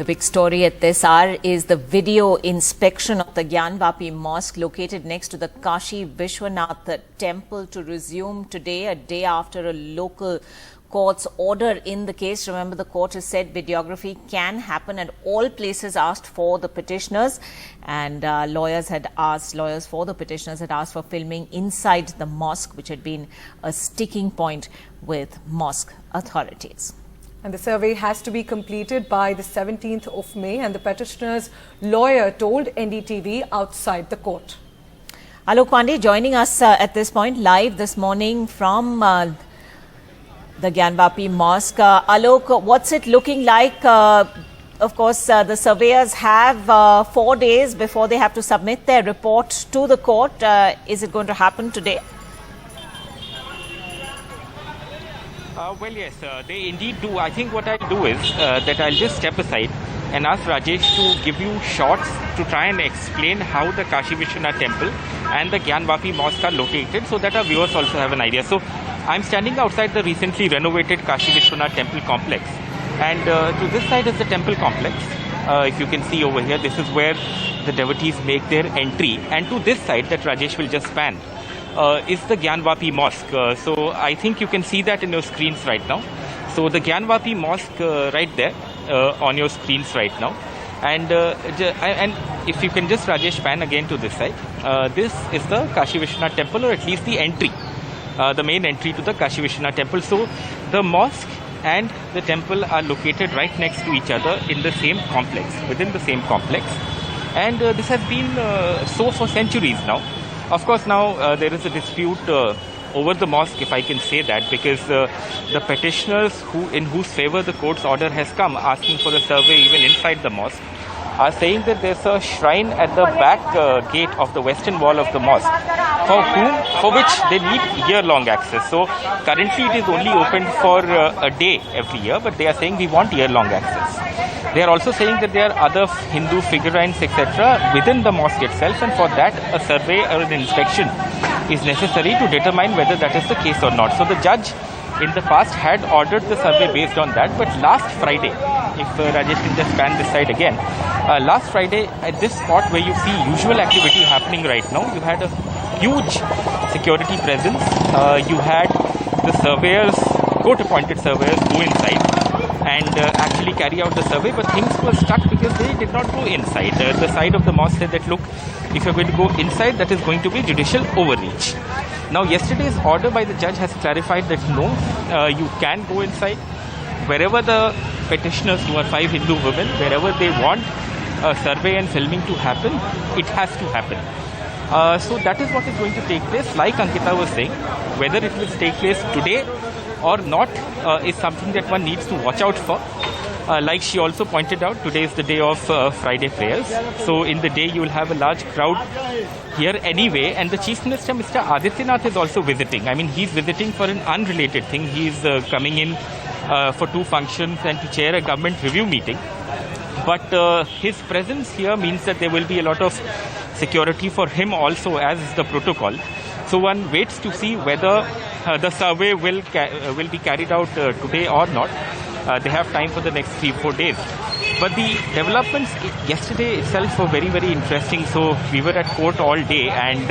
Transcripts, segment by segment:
The big story at this hour is the video inspection of the Gyanvapi Mosque located next to the Kashi Vishwanath temple to resume today, a day after a local court's order in the case. Remember, the court has said videography can happen at all places asked for the petitioners, and lawyers for the petitioners had asked for filming inside the mosque, which had been a sticking point with mosque authorities. And the survey has to be completed by the 17th of May, and the petitioner's lawyer told NDTV outside the court. Alok Pandey joining us at this point live this morning from the Gyanvapi Mosque. Alok, what's it looking like? Of course, the surveyors have 4 days before they have to submit their report to the court. Is it going to happen today? Well, yes, they indeed do. I think what I'll do is that I'll just step aside and ask Rajesh to give you shots to try and explain how the Kashi Vishwanath temple and the Gyanvapi Mosque are located, so that our viewers also have an idea. So I'm standing outside the recently renovated Kashi Vishwanath temple complex, and to this side is the temple complex. If you can see over here, this is where the devotees make their entry, and to this side that Rajesh will just pan is the Gyanvapi Mosque. So I think you can see that in your screens right now. So the Gyanvapi Mosque right there on your screens right now. And if you can just Rajesh pan again to this side, this is the Kashi Vishwanath temple, or at least the entry, the main entry to the Kashi Vishwanath temple. So the mosque and the temple are located right next to each other in the same complex, within the same complex. And this has been so for centuries now. Of course, now there is a dispute over the mosque, if I can say that, because the petitioners in whose favor the court's order has come, asking for a survey even inside the mosque, are saying that there's a shrine at the back gate of the western wall of the mosque, for which they need year-long access. So currently it is only opened for a day every year, but they are saying we want year-long access. They are also saying that there are other Hindu figurines, etc. within the mosque itself, and for that a survey or an inspection is necessary to determine whether that is the case or not. So the judge in the past had ordered the survey based on that, but last Friday, if Rajesh can just pan this side again, last Friday at this spot where you see usual activity happening right now, you had a huge security presence. You had the surveyors, court-appointed surveyors, go inside and actually carry out the survey, but things were stuck because they did not go inside. The side of the mosque said that, look, if you're going to go inside, that is going to be judicial overreach. Now, yesterday's order by the judge has clarified that no, you can go inside. Wherever the petitioners, who are 5 Hindu women, wherever they want a survey and filming to happen, it has to happen. So that is what is going to take place. Like Ankita was saying, whether it will take place today or not is something that one needs to watch out for. Like she also pointed out, today is the day of Friday prayers. So in the day you will have a large crowd here anyway. And the Chief Minister, Mr. Adityanath, is also visiting. I mean, he's visiting for an unrelated thing. He's coming in for 2 functions and to chair a government review meeting. But his presence here means that there will be a lot of security for him also, as is the protocol. So one waits to see whether the survey will be carried out today or not. They have time for the next 3-4 days. But the developments yesterday itself were very, very interesting. So we were at court all day, and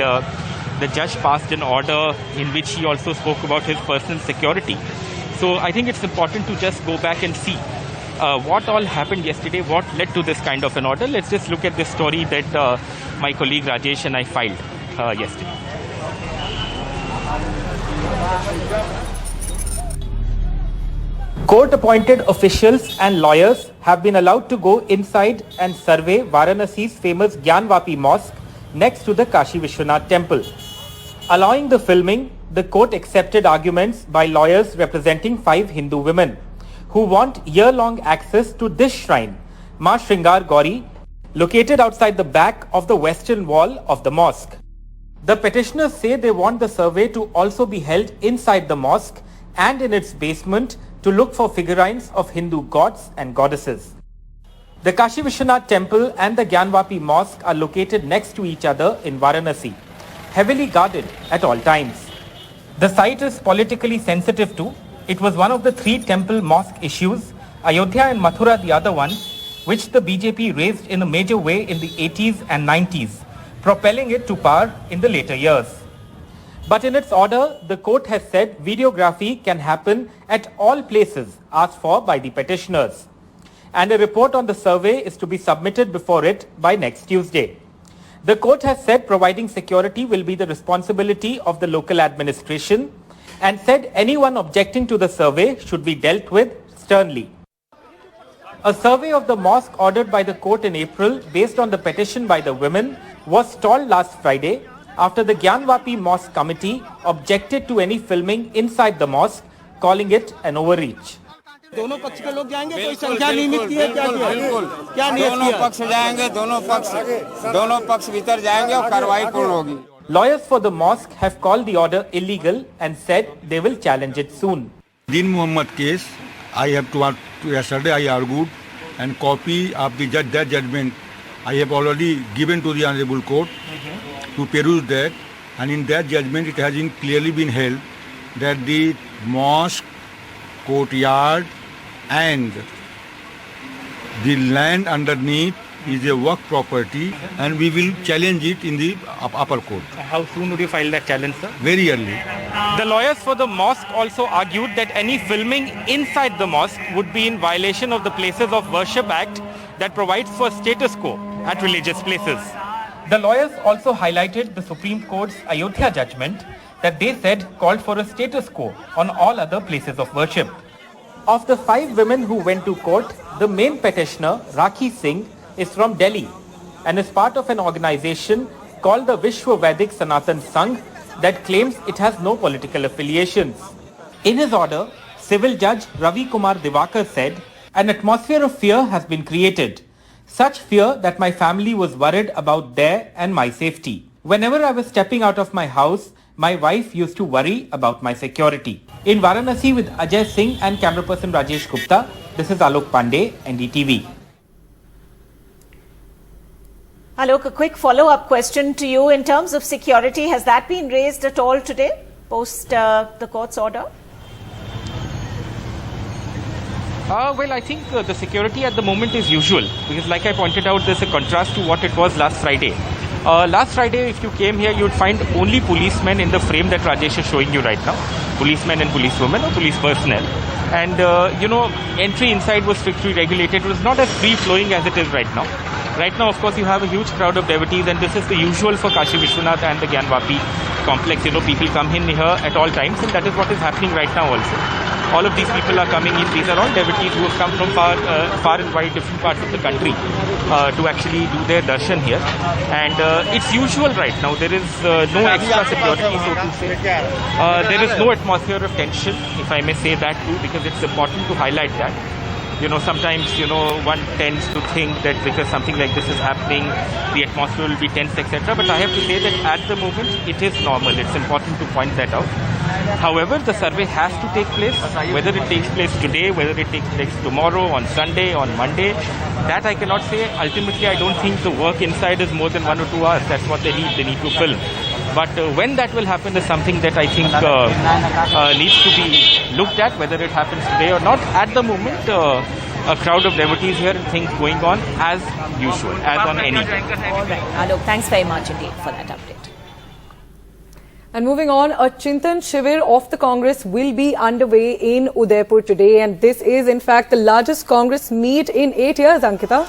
the judge passed an order in which he also spoke about his personal security. So I think it's important to just go back and see what all happened yesterday, what led to this kind of an order. Let's just look at this story that my colleague Rajesh and I filed yesterday. Court-appointed officials and lawyers have been allowed to go inside and survey Varanasi's famous Gyanvapi Mosque next to the Kashi Vishwanath temple. Allowing the filming, the court accepted arguments by lawyers representing 5 Hindu women who want year-long access to this shrine, Ma Shringar Gauri, located outside the back of the western wall of the mosque. The petitioners say they want the survey to also be held inside the mosque and in its basement to look for figurines of Hindu gods and goddesses. The Kashi Vishwanath temple and the Gyanvapi Mosque are located next to each other in Varanasi, heavily guarded at all times. The site is politically sensitive too. It was one of the 3 temple mosque issues, Ayodhya and Mathura the other one, which the BJP raised in a major way in the 80s and 90s, propelling it to power in the later years. But in its order, the court has said videography can happen at all places asked for by the petitioners. And a report on the survey is to be submitted before it by next Tuesday. The court has said providing security will be the responsibility of the local administration and said anyone objecting to the survey should be dealt with sternly. A survey of the mosque ordered by the court in April based on the petition by the women was stalled last Friday after the Gyanvapi Mosque committee objected to any filming inside the mosque, calling it an overreach. दोनों पक्ष के लोग जाएंगे कोई संख्या नियमित की है क्या नियत दोनों पक्ष जाएंगे दोनों पक्ष भीतर जाएंगे और कार्रवाई पूर्ण होगी. Lawyers for the mosque have called the order illegal and said they will challenge it soon. Din Muhammad case, I have to yesterday I argued and copy of the that judgment I have already given to the Honorable Court to peruse that, and in that judgment it has clearly been held that the mosque, courtyard and the land underneath is a work property, and we will challenge it in the upper court. How soon would you file that challenge, sir? Very early. The lawyers for the mosque also argued that any filming inside the mosque would be in violation of the Places of Worship Act that provides for status quo at religious places. The lawyers also highlighted the Supreme Court's Ayodhya judgment that they said called for a status quo on all other places of worship. Of the 5 women who went to court, the main petitioner, Rakhi Singh, is from Delhi and is part of an organization called the Vishwa-Vedic Sanatan Sangh that claims it has no political affiliations. In his order, Civil Judge Ravi Kumar Divakar said, "An atmosphere of fear has been created. Such fear that my family was worried about their and my safety. Whenever I was stepping out of my house, my wife used to worry about my security." In Varanasi with Ajay Singh and camera person Rajesh Gupta, this is Alok Pandey, NDTV. Alok, a quick follow-up question to you. In terms of security, has that been raised at all today, post the court's order? Well, I think the security at the moment is usual, because like I pointed out, there's a contrast to what it was last Friday. Last Friday, if you came here, you would find only policemen in the frame that Rajesh is showing you right now. Policemen and policewomen or police personnel. And, entry inside was strictly regulated. It was not as free-flowing as it is right now. Right now, of course, you have a huge crowd of devotees, and this is the usual for Kashi Vishwanath and the Gyanvapi complex. People come in here at all times, and that is what is happening right now also. All of these people are coming in. These are all devotees who have come from far and wide different parts of the country to actually do their darshan here. And it's usual right now. There is no extra security, so to say. There is no atmosphere of tension, if I may say that too, because it's important to highlight that. Sometimes, one tends to think that because something like this is happening, the atmosphere will be tense, etc. But I have to say that at the moment, it is normal. It's important to point that out. However, the survey has to take place. Whether it takes place today, whether it takes place tomorrow, on Sunday, on Monday, that I cannot say. Ultimately, I don't think the work inside is more than 1 or 2 hours. That's what they need. They need to film. But when that will happen is something that I think needs to be looked at, whether it happens today or not. At the moment, a crowd of devotees here and things going on as usual, as on any day. All right, Alok, thanks very much indeed for that update. And moving on, a Chintan Shivir of the Congress will be underway in Udaipur today, and this is in fact the largest Congress meet in 8 years, Ankita.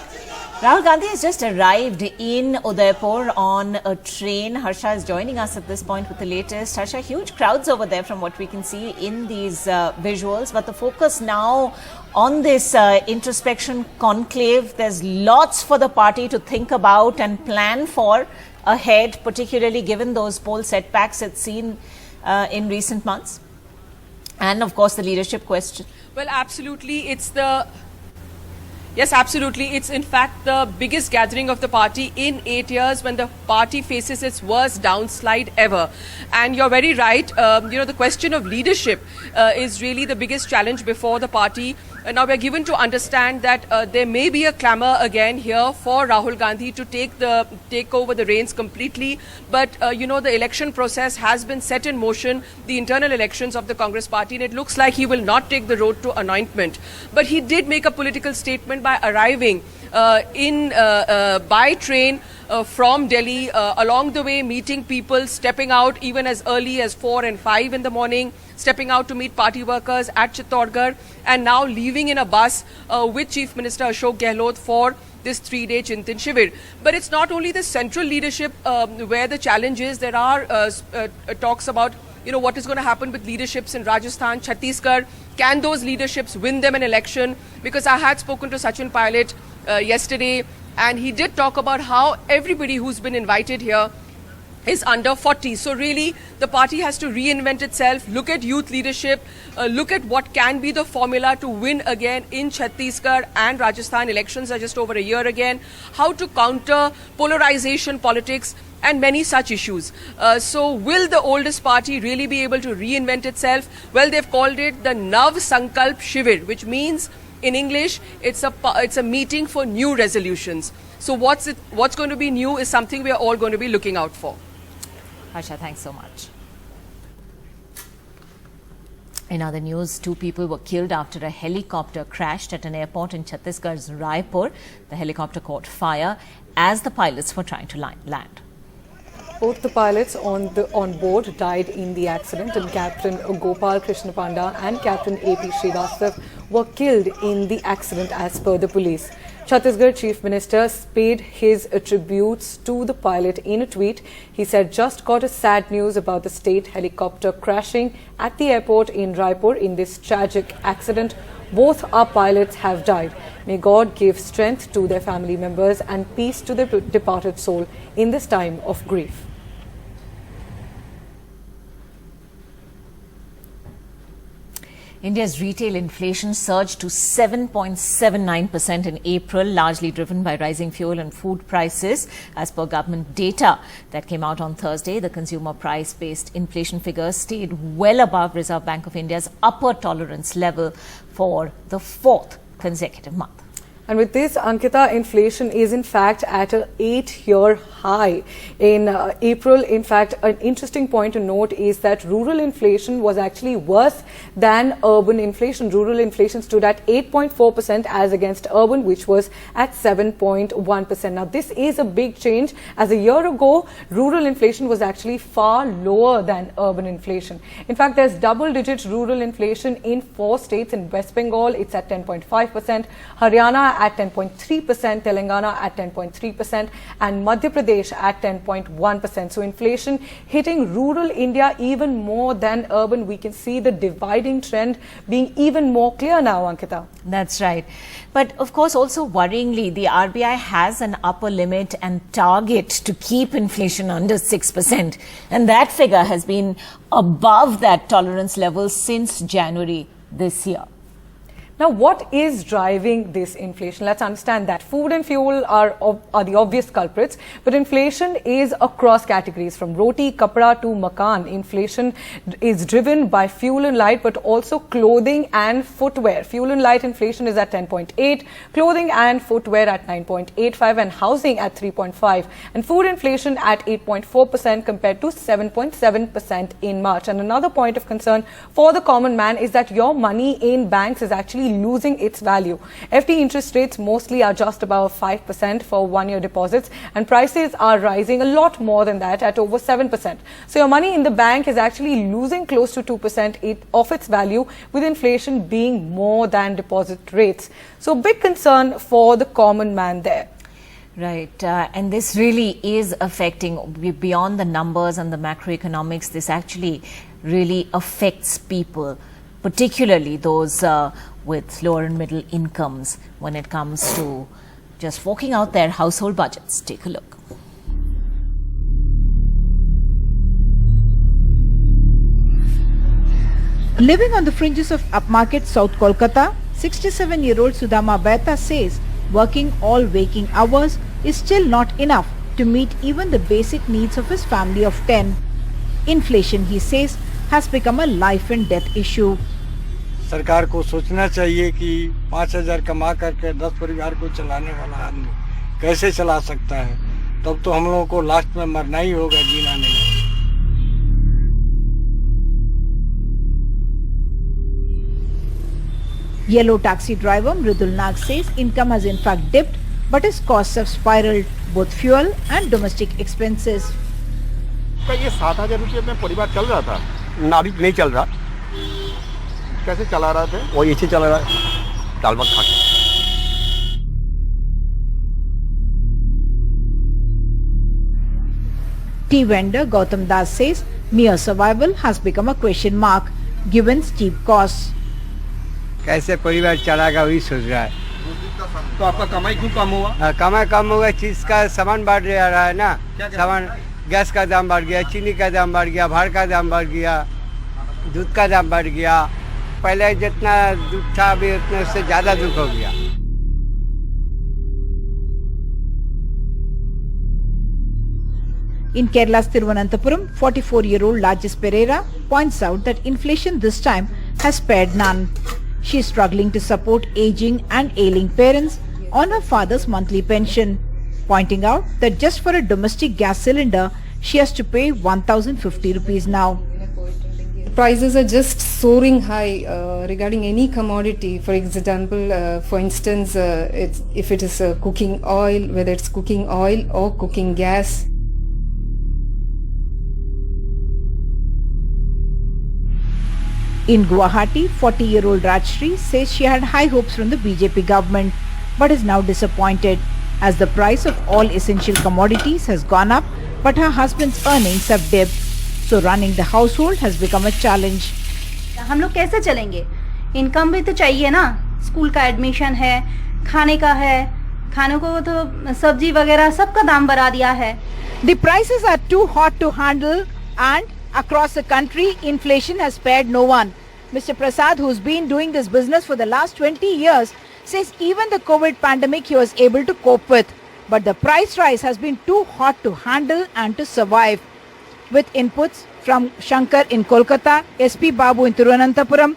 Rahul Gandhi has just arrived in Udaipur on a train. Harsha is joining us at this point with the latest. Harsha, huge crowds over there from what we can see in these visuals. But the focus now on this introspection conclave, there's lots for the party to think about and plan for ahead, particularly given those poll setbacks it's seen in recent months. And of course, the leadership question. Well, absolutely. Yes, absolutely. It's in fact the biggest gathering of the party in 8 years, when the party faces its worst downslide ever. And you're very right. The question of leadership is really the biggest challenge before the party. Now we're given to understand that there may be a clamour again here for Rahul Gandhi to take over the reins completely. But the election process has been set in motion, the internal elections of the Congress party, and it looks like he will not take the road to anointment. But he did make a political statement by arriving by train from Delhi, along the way meeting people, stepping out even as early as 4 and 5 in the morning, stepping out to meet party workers at Chittorgarh, and now leaving in a bus with Chief Minister Ashok Gehlot for this 3-day Chintan Shivir. But it's not only the central leadership where the challenge is. There are talks about what is going to happen with leaderships in Rajasthan, Chhattisgarh. Can those leaderships win them an election? Because I had spoken to Sachin Pilot yesterday, and he did talk about how everybody who's been invited here is under 40. So really, the party has to reinvent itself, look at youth leadership, look at what can be the formula to win again in Chhattisgarh and Rajasthan. Elections are just over a year again. How to counter polarization politics and many such issues. So will the oldest party really be able to reinvent itself? Well, they've called it the Nav Sankalp Shivir, which means in English, it's a meeting for new resolutions. So what's going to be new is something we are all going to be looking out for. Harsha, thanks so much. In other news, 2 people were killed after a helicopter crashed at an airport in Chhattisgarh's Raipur. The helicopter caught fire as the pilots were trying to land. Both the pilots on board died in the accident, and Captain Gopal Krishna Panda and Captain A.P. Srivastav were killed in the accident as per the police. Chhattisgarh Chief Minister paid his tributes to the pilot in a tweet. He said, "Just got a sad news about the state helicopter crashing at the airport in Raipur in this tragic accident. Both our pilots have died. May God give strength to their family members and peace to their departed soul in this time of grief." India's retail inflation surged to 7.79% in April, largely driven by rising fuel and food prices. As per government data that came out on Thursday, the consumer price-based inflation figures stayed well above Reserve Bank of India's upper tolerance level for the 4th consecutive month. And with this, Ankita, inflation is in fact at an 8-year high in April. In fact, an interesting point to note is that rural inflation was actually worse than urban inflation. Rural inflation stood at 8.4% as against urban, which was at 7.1%. Now, this is a big change, as a year ago, rural inflation was actually far lower than urban inflation. In fact, there's double-digit rural inflation in 4 states. In West Bengal, it's at 10.5%, Haryana at 10.3%, Telangana at 10.3%, and Madhya Pradesh at 10.1%. So inflation hitting rural India even more than urban. We can see the dividing trend being even more clear now, Ankita. That's right. But of course, also worryingly, the RBI has an upper limit and target to keep inflation under 6%. And that figure has been above that tolerance level since January this year. Now, what is driving this inflation? Let's understand that. Food and fuel are the obvious culprits, but inflation is across categories, from roti, kapra to makan. Inflation is driven by fuel and light, but also clothing and footwear. Fuel and light inflation is at 10.8, clothing and footwear at 9.85, and housing at 3.5, and food inflation at 8.4% compared to 7.7% in March. And another point of concern for the common man is that your money in banks is actually losing its value. FD interest rates mostly are just above 5% for 1-year deposits, and prices are rising a lot more than that at over 7%. So your money in the bank is actually losing close to 2% of its value, with inflation being more than deposit rates. So big concern for the common man there. Right. And this really is affecting, beyond the numbers and the macroeconomics, this actually really affects people, particularly those with lower and middle incomes, when it comes to just forking out their household budgets. Take a look. Living on the fringes of upmarket South Kolkata, 67-year-old Sudama Beta says working all waking hours is still not enough to meet even the basic needs of his family of 10. Inflation, he says, has become a life and death issue. सरकार को सोचना चाहिए कि 5,000 कमा करके 10 परिवार को चलाने वाला आदमी कैसे चला सकता है। तब तो हम लोगों को लास्ट में मरना ही होगा, जीना नहीं। Yellow taxi driver Mridul Nag says income has in fact dipped but his costs have spiraled, both fuel and domestic expenses. ये 7,000 रुपये में परिवार चल रहा था? ना अभी नहीं चल रहा। कैसे चला रहा था? वो ऐसे चल रहा है, दाल भात खा के। Tea vendor Gautam Das says mere survival has become a question mark given steep costs. कैसे परिवार चलाएगा वही सोच रहा है। तो आपका कमाई क्यों कम हुआ? कमाई कम होगा, चीज का सामान बढ़ रहा है ना। सामान गैस का दाम बढ़ गया, चीनी का दाम बढ़ गया, भाड़ का दाम बढ़ गया, दूध का दाम बढ़ गया। पहले जितना दुख था अभी उतने उससे ज्यादा दुख हो गया। In Kerala's Thiruvananthapuram, 44-year-old Lajes Pereira points out that inflation this time has spared none. She is struggling to support aging and ailing parents on her father's monthly pension, pointing out that just for a domestic gas cylinder, she has to pay 1,050 rupees now. Prices are just soaring high regarding any commodity. For example, for instance, if it is cooking oil, whether it's cooking oil or cooking gas. In Guwahati, 40-year-old Rajshri says she had high hopes from the BJP government, but is now disappointed as the price of all essential commodities has gone up, but her husband's earnings have dipped. So running the household has become a challenge. हम लोग कैसे चलेंगे? Income भी तो चाहिए ना, school का admission है, खाने का है, खाने को तो सब्जी वगैरह सबका दाम बढ़ा दिया है. The prices are too hot to handle and across the country, inflation has spared no one. Mr. Prasad, who's been doing this business for the last 20 years, says even the COVID pandemic he was able to cope with. But the price rise has been too hot to handle and to survive. With inputs from Shankar in Kolkata, SP Babu in Thiruvananthapuram,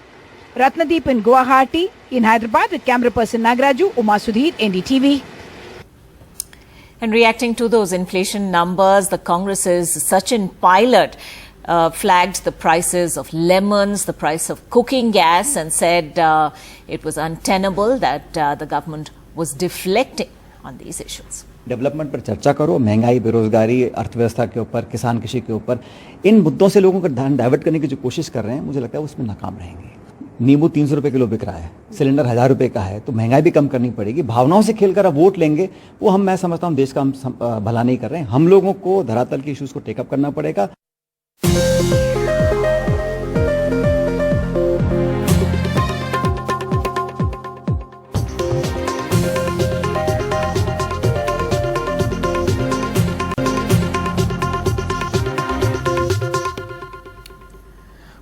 Ratnadeep in Guwahati, in Hyderabad with camera person Nagraju, Uma Sudhir, NDTV. And reacting to those inflation numbers, the Congress's Sachin Pilot flagged the prices of lemons, the price of cooking gas, and said it was untenable that the government was deflecting on these issues. Development पर चर्चा करो, महंगाई, बेरोजगारी, अर्थव्यवस्था के ऊपर, किसान कृषि के ऊपर, इन मुद्दों से लोगों का ध्यान डाइवर्ट करने की जो कोशिश कर रहे हैं, मुझे लगता है उसमें नाकाम रहेंगे। नींबू 300 रुपए किलो बिक रहा है, सिलेंडर 1000 रुपए का है, तो महंगाई भी कम करनी पड़ेगी। भावनाओं से खेलकर आप वोट लेंगे, वो मैं समझता हूँ देश का हम भला नहीं कर रहे हैं। हम लोगों को धरातल के इश्यूज को टेकअप करना पड़ेगा।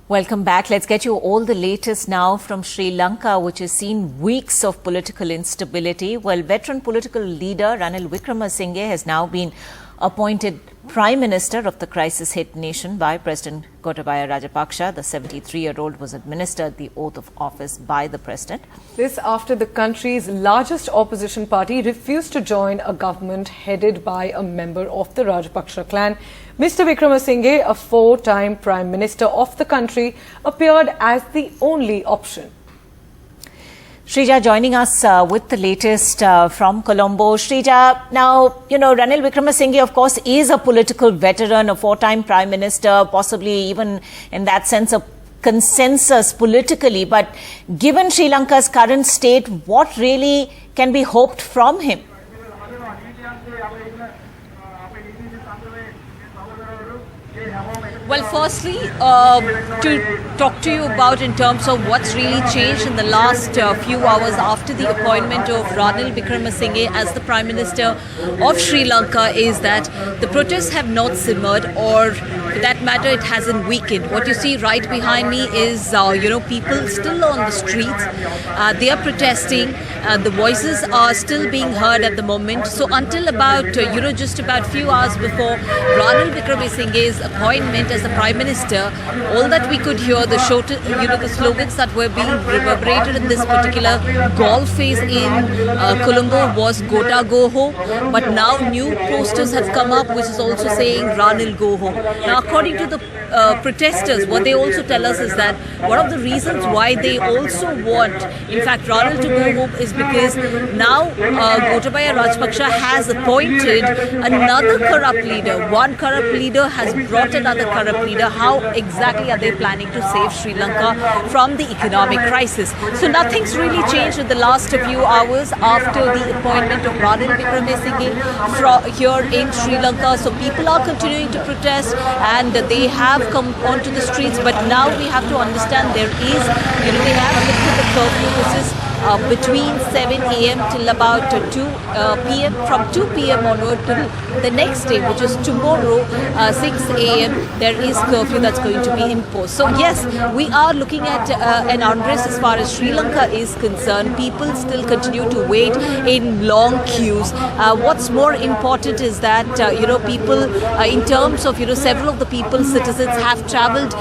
Welcome back. Let's get you all the latest now from Sri Lanka, which has seen weeks of political instability. Well, veteran political leader Ranil Wickremesinghe has now been appointed Prime Minister of the crisis-hit nation by President Gotabaya Rajapaksa. The 73-year-old was administered the oath of office by the President. This after the country's largest opposition party refused to join a government headed by a member of the Rajapaksa clan. Mr. Wickremesinghe, a four-time Prime Minister of the country, appeared as the only option. Shrija joining us with the latest from Colombo. Shrija, now, you know, Ranil Wickremesinghe, of course, is a political veteran, a four-time Prime Minister, possibly even in that sense a consensus politically. But given Sri Lanka's current state, what really can be hoped from him? Well, firstly, to talk to you about in terms of what's really changed in the last few hours after the appointment of Ranil Wickremesinghe as the Prime Minister of Sri Lanka is that the protests have not simmered, or for that matter, it hasn't weakened. What you see right behind me is, people still on the streets. They are protesting. The voices are still being heard at the moment. So until about, just about few hours before Ranil Wickremesinghe's appointment as the Prime Minister, all that we could hear, the slogans that were being reverberated in this particular golf phase in Colombo was Gota Go Home. But now new posters have come up which is also saying Ranil Go Home. Now according to the protesters, what they also tell us is that one of the reasons why they also want, in fact, Ranil to go home is because now Gotabaya Rajpaksha has appointed another corrupt leader. One corrupt leader has brought another corrupt leader. How exactly are they planning to save Sri Lanka from the economic crisis? So nothing's really changed in the last few hours after the appointment of Ranil Wickremesinghe here in Sri Lanka. So people are continuing to protest and they have come onto the streets. But now we have to understand there is, they have lifted the curfew. This is between 7 a.m. till about 2 p.m. From 2 p.m. onward till the next day, which is tomorrow, 6 a.m., there is curfew that's going to be imposed. So yes, we are looking at an unrest as far as Sri Lanka is concerned. People still continue to wait in long queues. What's more important is that, people, in terms of, several of the people, citizens have travelled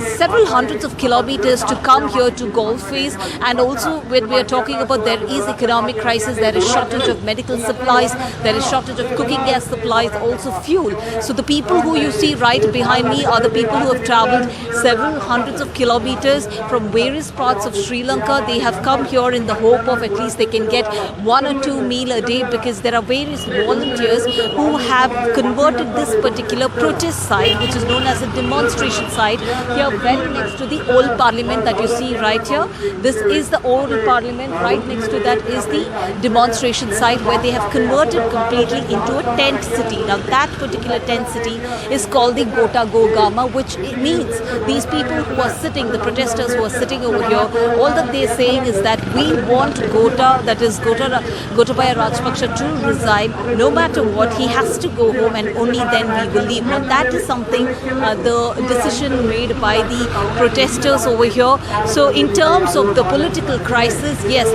several hundreds of kilometers to come here to Golface. And also when we are talking about there is economic crisis, there is shortage of medical supplies, there is shortage of cooking gas supplies, also fuel. So the people who you see right behind me are the people who have travelled several hundreds of kilometers from various parts of Sri Lanka. They have come here in the hope of at least they can get 1 or 2 meals a day, because there are various volunteers who have converted this particular protest site, which is known as a demonstration site, here very next to the old parliament that you see right here. This is the old parliament. Right next to that is the demonstration site where they have converted completely into a tent city. Now that particular tent city is called the Gota Gogama, which means these people who are sitting, the protesters who are sitting over here, all that they are saying is that we want Gota, that is Gotabaya Rajpaksha, to resign. No matter what, he has to go home and only then we will leave. Now that is something, the decision made by the protesters over here. So in terms of the political crisis, yes,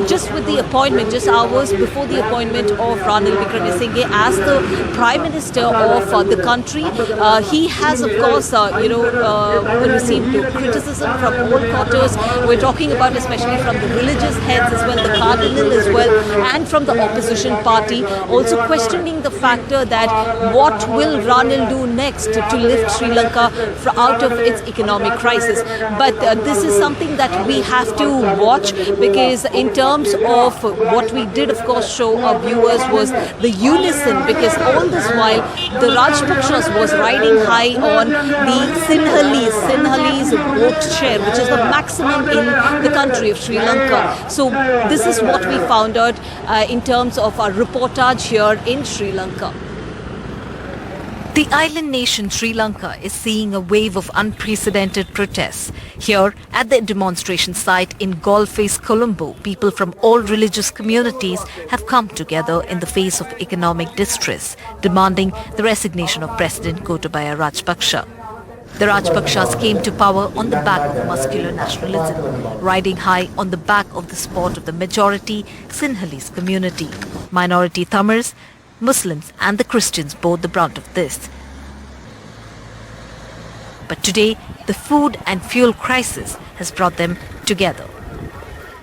just with the appointment, just hours before the appointment of Ranil Wickremesinghe as the Prime Minister of the country, he has, of course, received criticism from all quarters. We're talking about especially from the religious heads as well, the Cardinal as well, and from the opposition party, also questioning the factor that what will Ranil do next to lift Sri Lanka out of its economic crisis. But this is something that we have to watch, because in terms of what we did, of course, show our viewers was the unison, because all this while the Rajpakshas was riding high on the Sinhalese vote share, which is the maximum in the country of Sri Lanka. So this is what we found out in terms of our reportage here in Sri Lanka. The island nation Sri Lanka is seeing a wave of unprecedented protests. Here at the demonstration site in Golface, Colombo, people from all religious communities have come together in the face of economic distress, demanding the resignation of President Gotabaya Rajpaksha. The Rajpakshas came to power on the back of muscular nationalism, riding high on the back of the support of the majority Sinhalese community. Minority Tamils, Muslims and the Christians bore the brunt of this. But today, the food and fuel crisis has brought them together.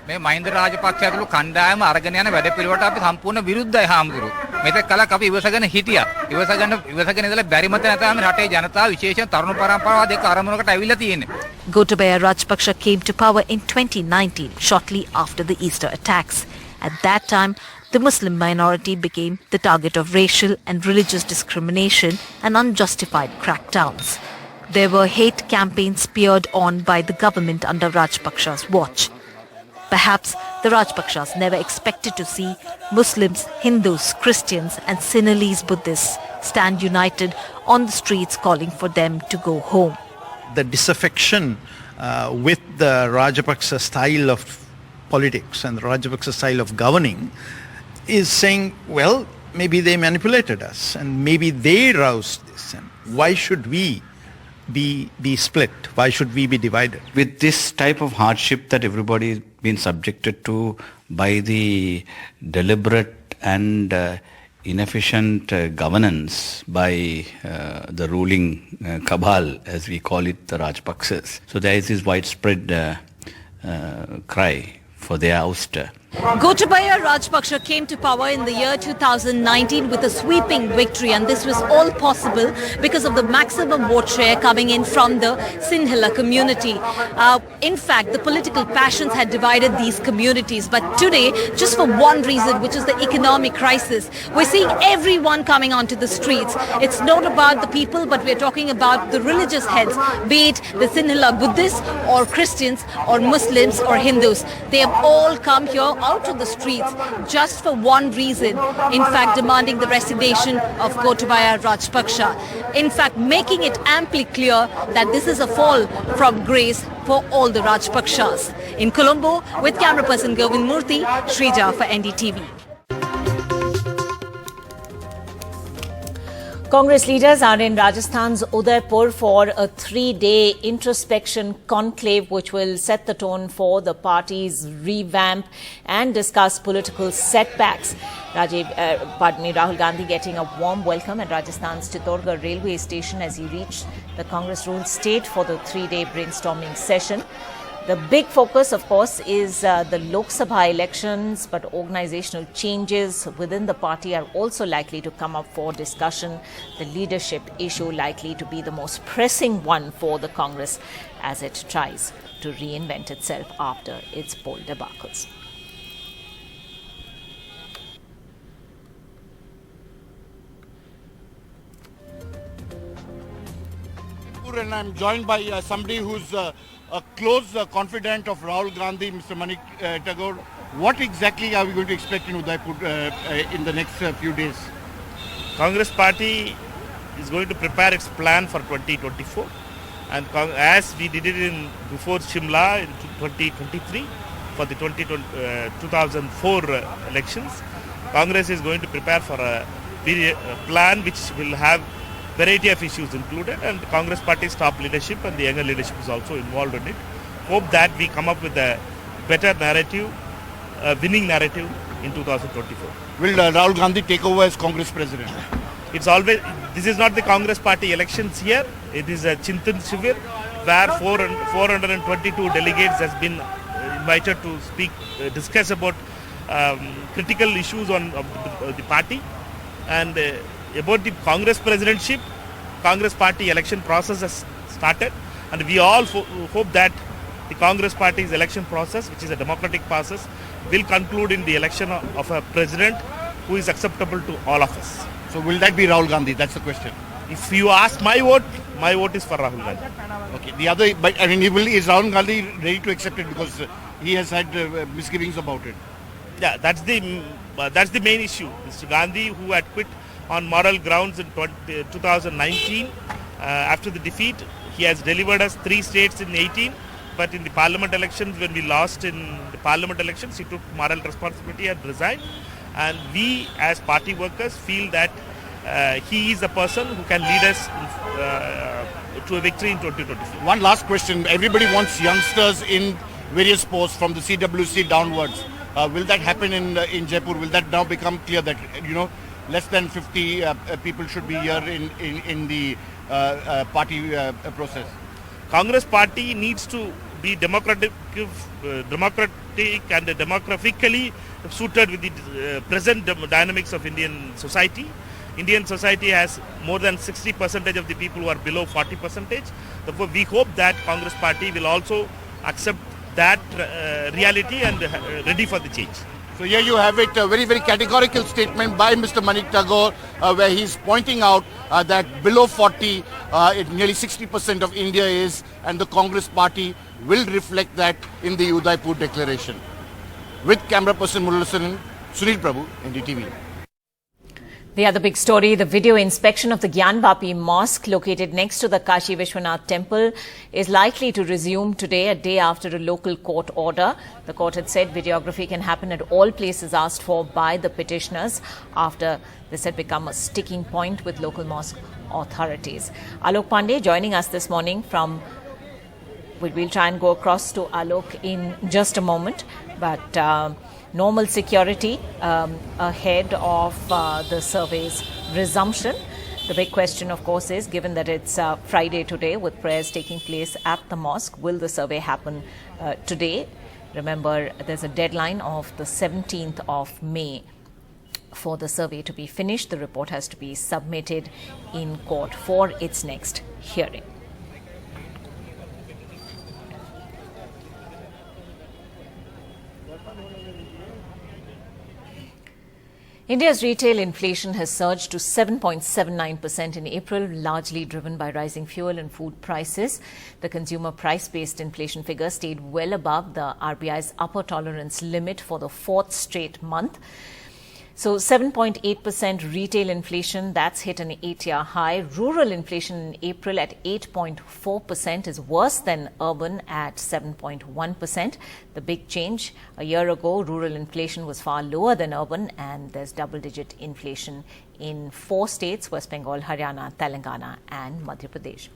මේ මහින්ද රාජපක්ෂ ඇතුළු කණ්ඩායම අරගෙන යන වැඩපිළිවෙලට අපි සම්පූර්ණ විරුද්ධයි හාමුදුරුවෝ. මෙතෙක් කලක් අපි ඉවසගෙන හිටියා. ඉවසගෙන ඉඳලා බැරි මත නැතම රටේ ජනතාව විශේෂයෙන් තරුණ පරම්පරාව දෙක අරමුණකට ඇවිල්ලා තියෙන්නේ. Gotabaya Rajpaksha came to power in 2019, shortly after the Easter attacks. At that time, the Muslim minority became the target of racial and religious discrimination and unjustified crackdowns. There were hate campaigns speared on by the government under Rajpaksha's watch. Perhaps the Rajpakshas never expected to see Muslims, Hindus, Christians and Sinhalese Buddhists stand united on the streets calling for them to go home. The disaffection with the Rajapaksa style of politics and the Rajapaksa style of governing is saying, well, maybe they manipulated us and maybe they roused this. And why should we be split? Why should we be divided? With this type of hardship that everybody has been subjected to by the deliberate and inefficient governance by the ruling cabal, as we call it, the Rajpaksas. So there is this widespread cry for their ouster. Gotabaya Rajpaksha came to power in the year 2019 with a sweeping victory, and this was all possible because of the maximum vote share coming in from the Sinhala community. In fact, the political passions had divided these communities, but today, just for one reason, which is the economic crisis, we're seeing everyone coming onto the streets. It's not about the people, but we're talking about the religious heads, be it the Sinhala Buddhists or Christians or Muslims or Hindus. They have all come here out to the streets just for one reason, in fact demanding the resignation of Gotabaya Rajpaksha. In fact, making it amply clear that this is a fall from grace for all the Rajpakshas. In Colombo, with camera person Govind Murthy, Shrija for NDTV. Congress leaders are in Rajasthan's Udaipur for a 3-day introspection conclave which will set the tone for the party's revamp and discuss political setbacks. Rahul Gandhi getting a warm welcome at Rajasthan's Chittorgarh railway station as he reached the Congress-ruled state for the 3-day brainstorming session. The big focus, of course, is the Lok Sabha elections, but organizational changes within the party are also likely to come up for discussion. The leadership issue likely to be the most pressing one for the Congress as it tries to reinvent itself after its poll debacles. And I'm joined by somebody who's a close confidant of Rahul Gandhi, Mr. Manik Tagore. What exactly are we going to expect in Udaipur in the next few days? Congress party is going to prepare its plan for 2024, and as we did it before Shimla in 2023 for the 2004 elections, Congress is going to prepare for a plan which will have variety of issues included, and the Congress party's top leadership and the younger leadership is also involved in it. Hope that we come up with a better narrative, a winning narrative in 2024. Will Rahul Gandhi take over as Congress president? This is not the Congress party elections here. It is a Chintan Shivir where 422 delegates has been invited to speak, discuss about critical issues of the party, and about the Congress presidentship. Congress party election process has started, and we all hope that the Congress party's election process, which is a democratic process, will conclude in the election of a president who is acceptable to all of us. So will that be Rahul Gandhi? That's the question. If you ask my vote is for Rahul Gandhi. Okay. The other, but I mean, is Rahul Gandhi ready to accept it because he has had misgivings about it? Yeah, that's the main issue. Mr. Gandhi, who had quit on moral grounds in 2019, after the defeat, he has delivered us 3 states in 18. But in the parliament elections, when we lost in the parliament elections, he took moral responsibility and resigned. And we, as party workers, feel that he is the person who can lead us to a victory in 2024. One last question. Everybody wants youngsters in various posts from the CWC downwards. Will that happen in Jaipur? Will that now become clear that, less than 50 people should be here in the party process? Congress party needs to be democratic and demographically suited with the present dynamics of Indian society. Indian society has more than 60% of the people who are below 40%. Therefore, we hope that Congress party will also accept that reality and ready for the change. So here you have it, a very, very categorical statement by Mr. Manik Tagore, where he's pointing out that below 40, nearly 60% of India is, and the Congress party will reflect that in the Udaipur declaration. With camera person Muralidharan, Sunil Prabhu, NDTV. The other big story, the video inspection of the Gyanvapi Mosque located next to the Kashi Vishwanath temple is likely to resume today, a day after a local court order. The court had said videography can happen at all places asked for by the petitioners after this had become a sticking point with local mosque authorities. Alok Pandey joining us this morning from... We'll try and go across to Alok in just a moment, but... normal security ahead of the survey's resumption. The big question, of course, is given that it's Friday today with prayers taking place at the mosque, will the survey happen today? Remember, there's a deadline of the 17th of May for the survey to be finished. The report has to be submitted in court for its next hearing. India's retail inflation has surged to 7.79% in April, largely driven by rising fuel and food prices. The consumer price-based inflation figure stayed well above the RBI's upper tolerance limit for the fourth straight month. So 7.8% retail inflation, that's hit an 8-year high. Rural inflation in April at 8.4% is worse than urban at 7.1%. The big change, a year ago, rural inflation was far lower than urban, and there's double-digit inflation in 4 states, West Bengal, Haryana, Telangana and Madhya Pradesh.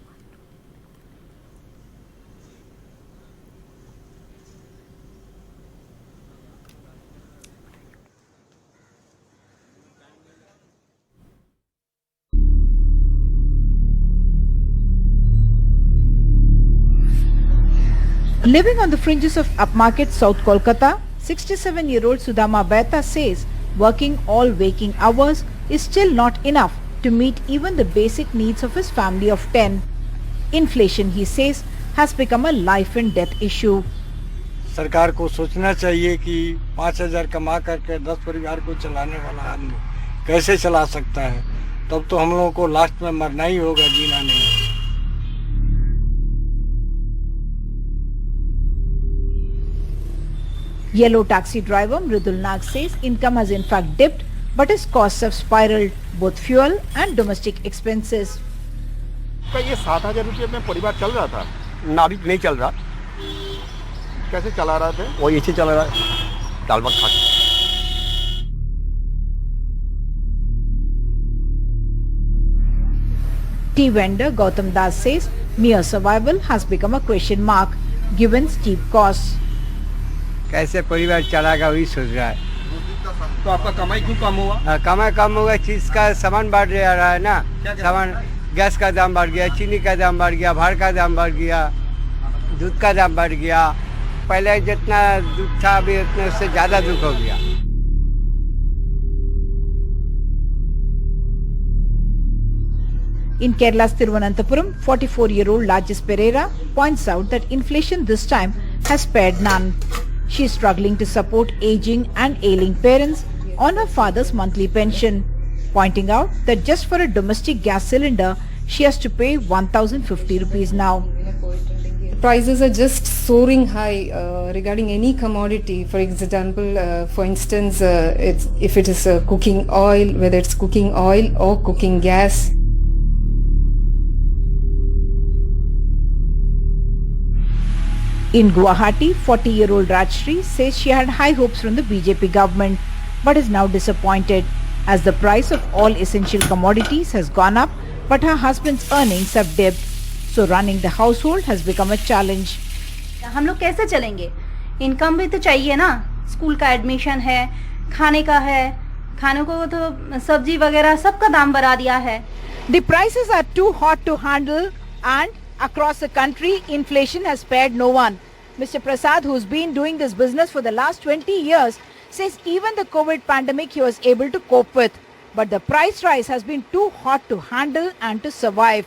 Living on the fringes of upmarket South Kolkata, 67-year-old Sudama Beta says working all waking hours is still not enough to meet even the basic needs of his family of 10. Inflation, he says, has become a life and death issue. सरकार को सोचना चाहिए कि 5,000 कमा करके 10 परिवार को चलाने वाला आदमी कैसे चला सकता है, तब तो हम लोगों को लास्ट में मरना ही होगा, जीना नहीं। Yellow taxi driver Mridul Nag says income has in fact dipped, but his costs have spiraled, both fuel and domestic expenses. ये 7,000 रुपये में परिवार चल रहा था? नहीं चल रहा। कैसे चला रहा थे? वो ऐसे चल रहा है, दाल भात खा के। Tea vendor Gautam Das says mere survival has become a question mark given steep costs. कैसे परिवार चलाएगा वही सोच रहा है। तो आपका कमाई क्यों कम हुआ? कमाई कम होगा, चीज का सामान बढ़ रहा है ना, सामान गैस का दाम बढ़ गया, चीनी का दाम बढ़ गया, भाड़ का दाम बढ़ गया, दूध का दाम बढ़ गया। पहले जितना दुख था अभी उतने उससे ज्यादा दुख हो गया। In Kerala's Thiruvananthapuram, 44-year-old Lajes Pereira points out that inflation this time has spared none. She is struggling to support aging and ailing parents on her father's monthly pension, pointing out that just for a domestic gas cylinder, she has to pay 1,050 rupees now. Prices are just soaring high regarding any commodity. For example, for instance, if it is cooking oil, whether it's cooking oil or cooking gas. In Guwahati, 40-year-old Rajshri says she had high hopes from the BJP government, but is now disappointed as the price of all essential commodities has gone up, but her husband's earnings have dipped. So running the household has become a challenge. हम लोग कैसे चलेंगे? Income भी तो चाहिए ना, school का admission है, खाने का है, खाने को तो सब्जी वगैरह सबका दाम बढ़ा दिया है. The prices are too hot to handle, and across the country, inflation has spared no one. Mr. Prasad, who's been doing this business for the last 20 years, says even the COVID pandemic he was able to cope with. But the price rise has been too hot to handle and to survive.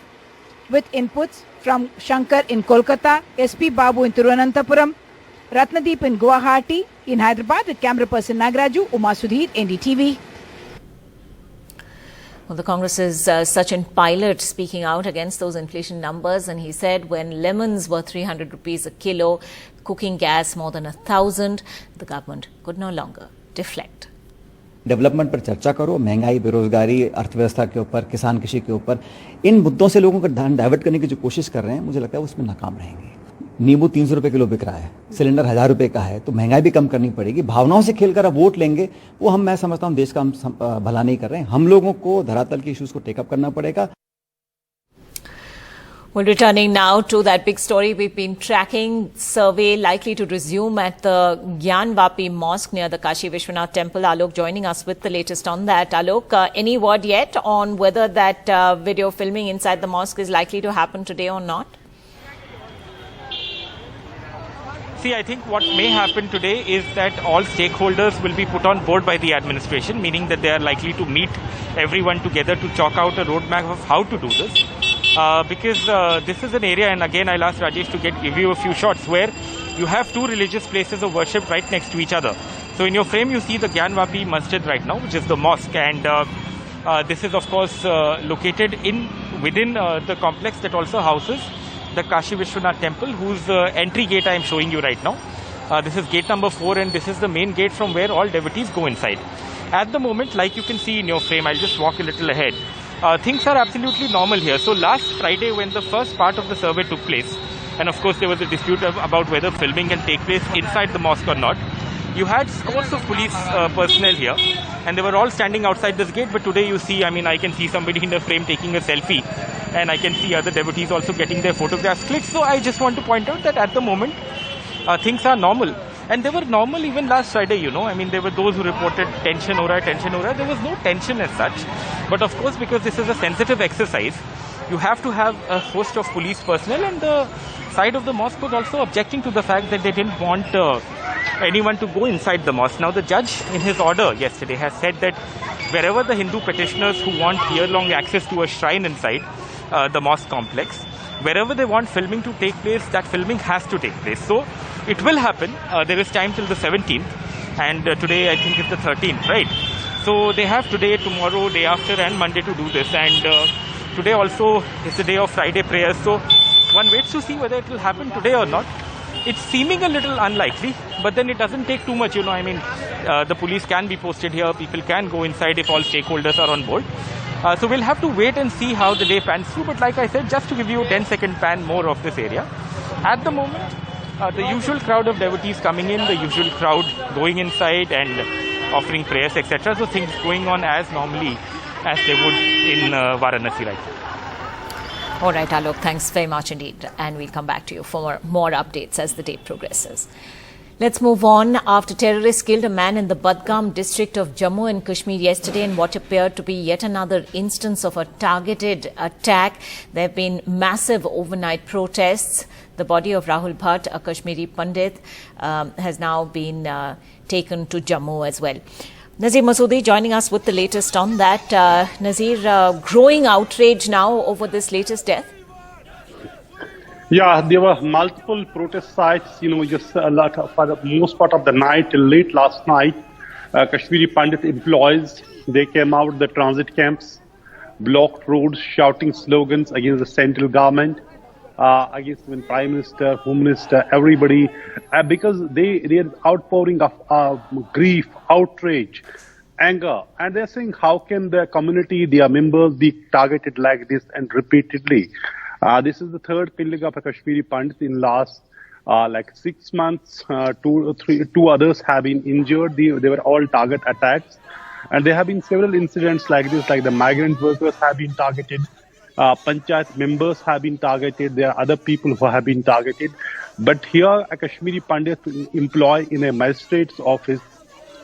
With inputs from Shankar in Kolkata, SP Babu in Thiruvananthapuram, Ratnadeep in Guwahati, in Hyderabad with camera person Nagraju, Uma Sudhir, NDTV. Well, the Congress's Sachin Pilot speaking out against those inflation numbers, and he said when lemons were 300 rupees a kilo, cooking gas more than 1,000, the government could no longer deflect. Development पर चर्चा करो, महंगाई, बेरोजगारी, अर्थव्यवस्था के ऊपर, किसान कृषि के ऊपर, इन मुद्दों से लोगों का ध्यान डाइवर्ट करने की जो कोशिश कर रहे हैं, मुझे लगता है उसमें नाकाम रहेंगे। नींबू 300 रुपए किलो बिक रहा है, सिलेंडर 1,000 रुपए का है, तो महंगाई भी कम करनी पड़ेगी। भावनाओं से खेलकर अब वोट लेंगे, वो मैं समझता हूं देश का हम भला नहीं कर रहे हैं। हम लोगों को धरातल के इश्यूज को टेकअप करना पड़ेगा। Well, returning now to that big story we've been tracking, survey likely to resume at the Gyanvapi Mosque near the Kashi Vishwanath Temple. Alok joining us with the latest on that. Alok, any word yet on whether that video filming inside the mosque is likely to happen today or not? See, I think what may happen today is that all stakeholders will be put on board by the administration, meaning that they are likely to meet everyone together to chalk out a roadmap of how to do this. Because this is an area, and again I'll ask Rajesh to give you a few shots, where you have two religious places of worship right next to each other. So in your frame you see the Gyanvapi Masjid right now, which is the mosque, and this is of course located within the complex that also houses the Kashi Vishwanath temple, whose entry gate I am showing you right now. This is gate number 4, and this is the main gate from where all devotees go inside. At the moment, like you can see in your frame, I'll just walk a little ahead. Things are absolutely normal here. So last Friday, when the first part of the survey took place, and of course there was a dispute about whether filming can take place inside the mosque or not, you had scores of police personnel here, and they were all standing outside this gate. But today you see, I can see somebody in the frame taking a selfie, and I can see other devotees also getting their photographs clicked. So I just want to point out that at the moment, things are normal. And they were normal even last Friday, there were those who reported tension ho raha hai. There was no tension as such. But of course, because this is a sensitive exercise, you have to have a host of police personnel, and the side of the mosque was also objecting to the fact that they didn't want anyone to go inside the mosque. Now, the judge in his order yesterday has said that wherever the Hindu petitioners who want year-long access to a shrine inside the mosque complex, wherever they want filming to take place, that filming has to take place. So it will happen. There is time till the 17th, and today I think it's the 13th, right? So they have today, tomorrow, day after, and Monday to do this. And today also is the day of Friday prayers. So one waits to see whether it will happen today or not. It's seeming a little unlikely, but then it doesn't take too much, the police can be posted here, people can go inside if all stakeholders are on board. So we'll have to wait and see how the day pans through. But like I said, just to give you a 10-second pan more of this area, at the moment, the usual crowd of devotees coming in, the usual crowd going inside and offering prayers, etc. So things going on as normally as they would in Varanasi right now. All right, Alok, thanks very much indeed. And we'll come back to you for more updates as the day progresses. Let's move on. After terrorists killed a man in the Budgam district of Jammu and Kashmir yesterday in what appeared to be yet another instance of a targeted attack, there have been massive overnight protests. The body of Rahul Bhatt, a Kashmiri Pandit, has now been taken to Jammu as well. Nazir Masoodi joining us with the latest on that. Nazir, growing outrage now over this latest death? Yeah, there were multiple protest sites, just for the most part of the night till late last night. Kashmiri Pandit employees, they came out the transit camps, blocked roads, shouting slogans against the central government, against the Prime Minister, Home Minister, everybody, because they're outpouring of grief, outrage, anger, and they're saying how can the community, their members be targeted like this and repeatedly. This is the third killing of a Kashmiri Pandit in last 6 months. Two others have been injured. They were all target attacks. And there have been several incidents like this, like the migrant workers have been targeted. Panchayat members have been targeted. There are other people who have been targeted. But here, a Kashmiri Pandit employee in a magistrate's office,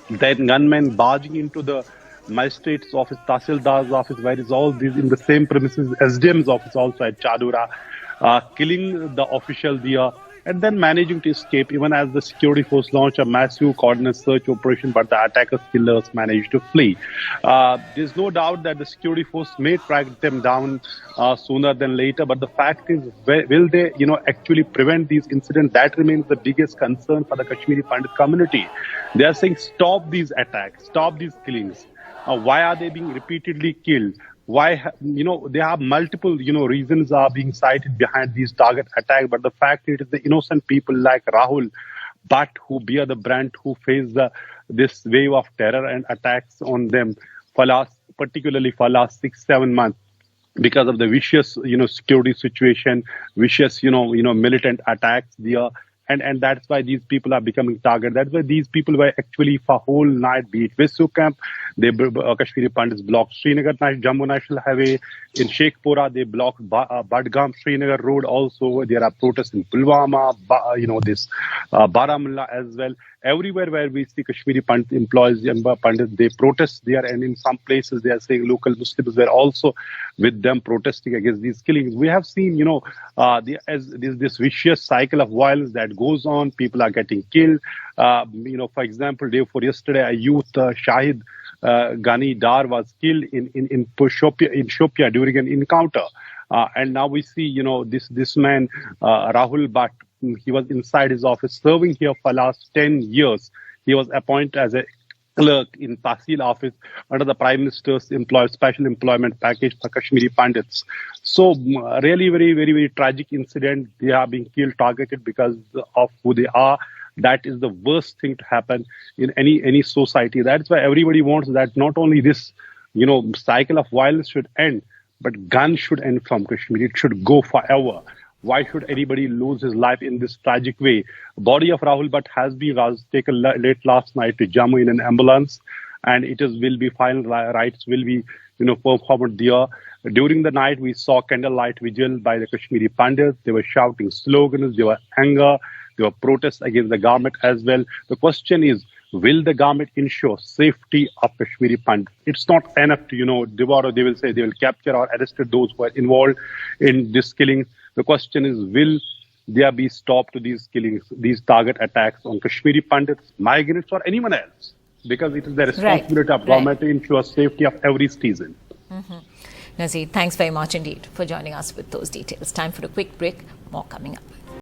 then gunmen barging into the magistrate's office, Tahsildar's office, where is all these in the same premises, SDM's office also at Chadura, killing the official there, and then managing to escape even as the security force launched a massive coordinated search operation, but the attackers, killers managed to flee. There's no doubt that the security force may track them down sooner than later, but the fact is, will they, actually prevent these incidents? That remains the biggest concern for the Kashmiri Pandit community. They are saying, stop these attacks, stop these killings. Why are they being repeatedly killed? Why, there are multiple, reasons are being cited behind these target attacks. But the fact it is the innocent people like Rahul Bhatt who bear the brunt, who face this wave of terror and attacks on them particularly for last 6-7 months because of the vicious, security situation, vicious, militant attacks there. And that's why these people are becoming targeted. That's why these people were actually for whole night, be it Vesu camp, Kashmiri Pandits blocked Srinagar Jammu National Highway. In Sheikhpura, they blocked Budgam Srinagar Road also. There are protests in Pulwama, Baramulla as well. Everywhere where we see Kashmiri Pandit employees, Pandit, they protest there, and in some places they are saying local Muslims were also with them protesting against these killings. We have seen, this vicious cycle of violence that goes on. People are getting killed. For example, day before yesterday, a youth Shahid Ghani Dar was killed in Shopia during an encounter. And now we see, this man, Rahul Bhatt, he was inside his office serving here for last 10 years. He was appointed as a clerk in Tahsil office under the Prime Minister's special employment package for Kashmiri Pandits. So really very, very, very tragic incident. They are being killed, targeted because of who they are. That is the worst thing to happen in any society. That's why everybody wants that not only this, cycle of violence should end, but guns should end from Kashmir. It should go forever. Why should anybody lose his life in this tragic way? The body of Rahul Bhatt has been taken late last night to Jammu in an ambulance, and final rites will be, performed there. During the night, we saw candlelight vigil by the Kashmiri Pandits. They were shouting slogans. There were anger. There were protests against the government as well. The question is, will the government ensure safety of Kashmiri Pandits? It's not enough to, devour. They will say they will capture or arrest those who are involved in this killing. The question is, will there be stop to these killings, these target attacks on Kashmiri Pandits, migrants, or anyone else? Because it is the responsibility of government to ensure safety of every citizen. Nazir, thanks very much indeed for joining us with those details. Time for a quick break. More coming up.